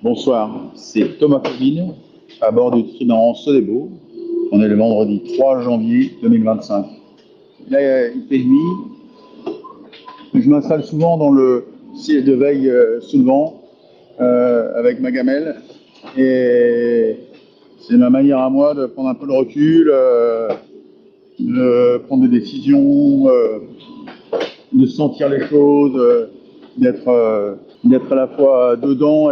Bonsoir, c'est Thomas Corbin à bord du trimaran Sodebo. On est le vendredi 3 janvier 2025. Là, il fait nuit. Je m'installe souvent dans le siège de veille sous le vent avec ma gamelle. Et c'est ma manière à moi de prendre un peu de recul, de prendre des décisions, de sentir les choses, d'être à la fois dedans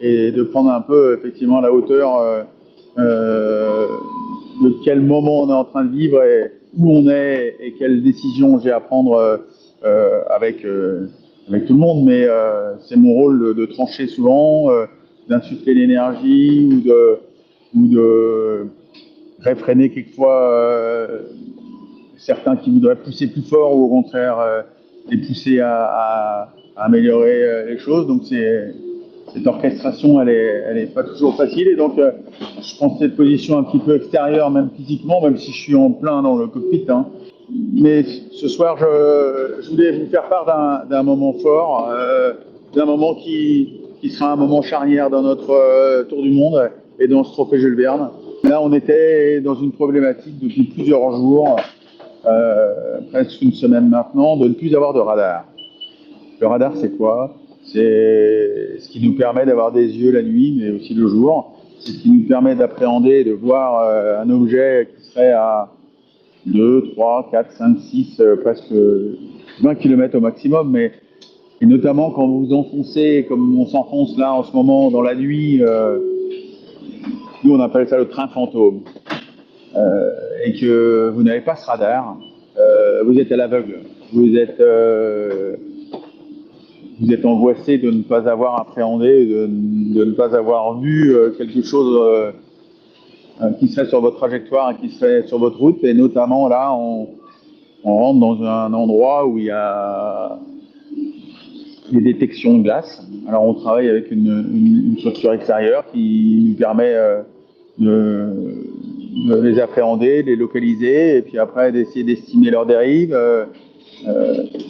et de prendre un peu effectivement la hauteur de quel moment on est en train de vivre et où on est et quelles décisions j'ai à prendre avec tout le monde. Mais c'est mon rôle de trancher souvent, d'insuffler l'énergie ou de réfréner quelquefois certains qui voudraient pousser plus fort ou au contraire les pousser à améliorer les choses. Donc cette orchestration, elle est pas toujours facile. Et donc je prends cette position un petit peu extérieure, même physiquement, même si je suis en plein dans le cockpit. Hein. Mais ce soir, je voulais vous faire part d'un moment fort, d'un moment qui sera un moment charnière dans notre tour du monde et dans ce trophée Jules Verne. Là, on était dans une problématique depuis plusieurs jours, presque une semaine maintenant, de ne plus avoir de radar. Le radar, c'est quoi? C'est ce qui nous permet d'avoir des yeux la nuit, mais aussi le jour. C'est ce qui nous permet d'appréhender et de voir un objet qui serait à 2, 3, 4, 5, 6, presque 20 km au maximum, mais et notamment quand vous vous enfoncez, comme on s'enfonce là en ce moment dans la nuit, nous on appelle ça le train fantôme, et que vous n'avez pas ce radar, vous êtes à l'aveugle, vous êtes angoissé de ne pas avoir appréhendé, de ne pas avoir vu quelque chose qui serait sur votre trajectoire, qui serait sur votre route, et notamment là, on rentre dans un endroit où il y a des détections de glace. Alors on travaille avec une structure extérieure qui nous permet de les appréhender, de les localiser, et puis après d'essayer d'estimer leur dérive.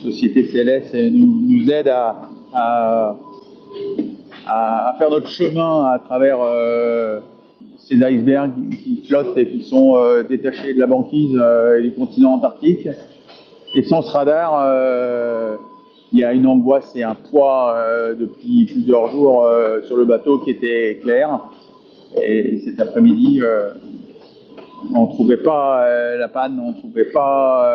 Société CLS nous aide à faire notre chemin à travers ces icebergs qui flottent et qui sont détachés de la banquise et du continent antarctique. Et sans ce radar, il y a une angoisse et un poids depuis plusieurs jours sur le bateau qui était clair. Et cet après-midi, on ne trouvait pas la panne, on ne trouvait pas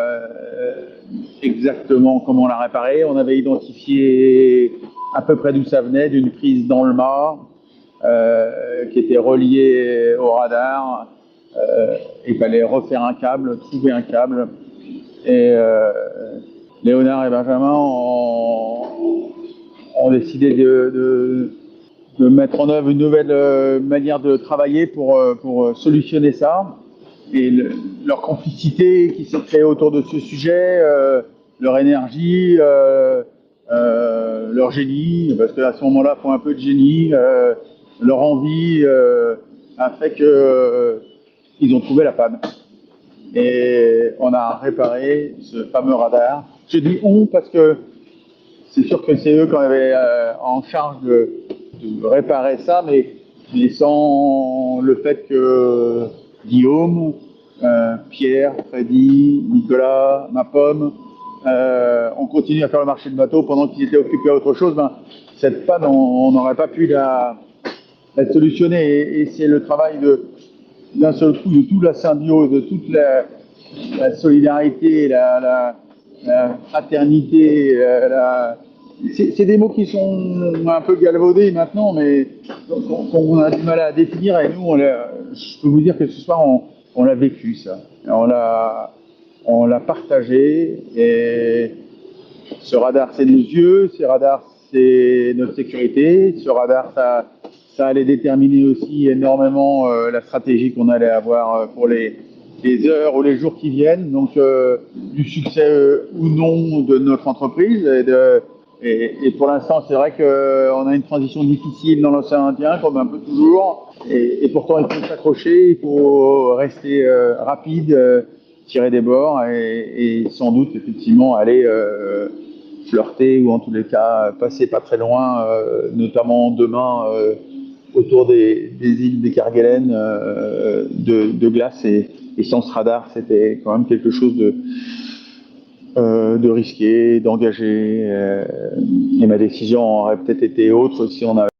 exactement comment la réparer. On avait identifié à peu près d'où ça venait, d'une prise dans le mât qui était reliée au radar. Il fallait refaire un câble, trouver un câble. Et Léonard et Benjamin ont décidé de mettre en œuvre une nouvelle manière de travailler pour solutionner ça. Et leur complicité qui s'est créée autour de ce sujet, leur énergie, leur génie, parce qu'à ce moment-là, il faut un peu de génie, leur envie a fait qu'ils ont trouvé la panne. Et on a réparé ce fameux radar. Je dis on parce que c'est sûr que c'est eux qui avaient en charge de réparer ça, mais sans le fait que Guillaume, Pierre, Freddy, Nicolas, ma pomme, on continue à faire le marché de bateau pendant qu'ils étaient occupés à autre chose, cette panne, on n'aurait pas pu la solutionner. Et c'est le travail d'un seul coup de toute la symbiose, de toute la solidarité, la fraternité, c'est des mots qui sont un peu galvaudés maintenant, mais qu'on a du mal à définir. Et nous, je peux vous dire que ce soir, on l'a vécu, ça. On l'a partagé. Et ce radar, c'est nos yeux. Ce radar, c'est notre sécurité. Ce radar, ça allait déterminer aussi énormément la stratégie qu'on allait avoir pour les heures ou les jours qui viennent. Donc, du succès ou non de notre entreprise. Et pour l'instant, c'est vrai qu'on a une transition difficile dans l'océan Indien, comme un peu toujours. Et pourtant, il faut s'accrocher, il faut rester rapide, tirer des bords et sans doute, effectivement, aller flirter ou en tous les cas passer pas très loin, notamment demain autour des îles des Kerguelen de glace et sans ce radar, c'était quand même quelque chose de risqué, d'engagé. Et ma décision aurait peut-être été autre si on avait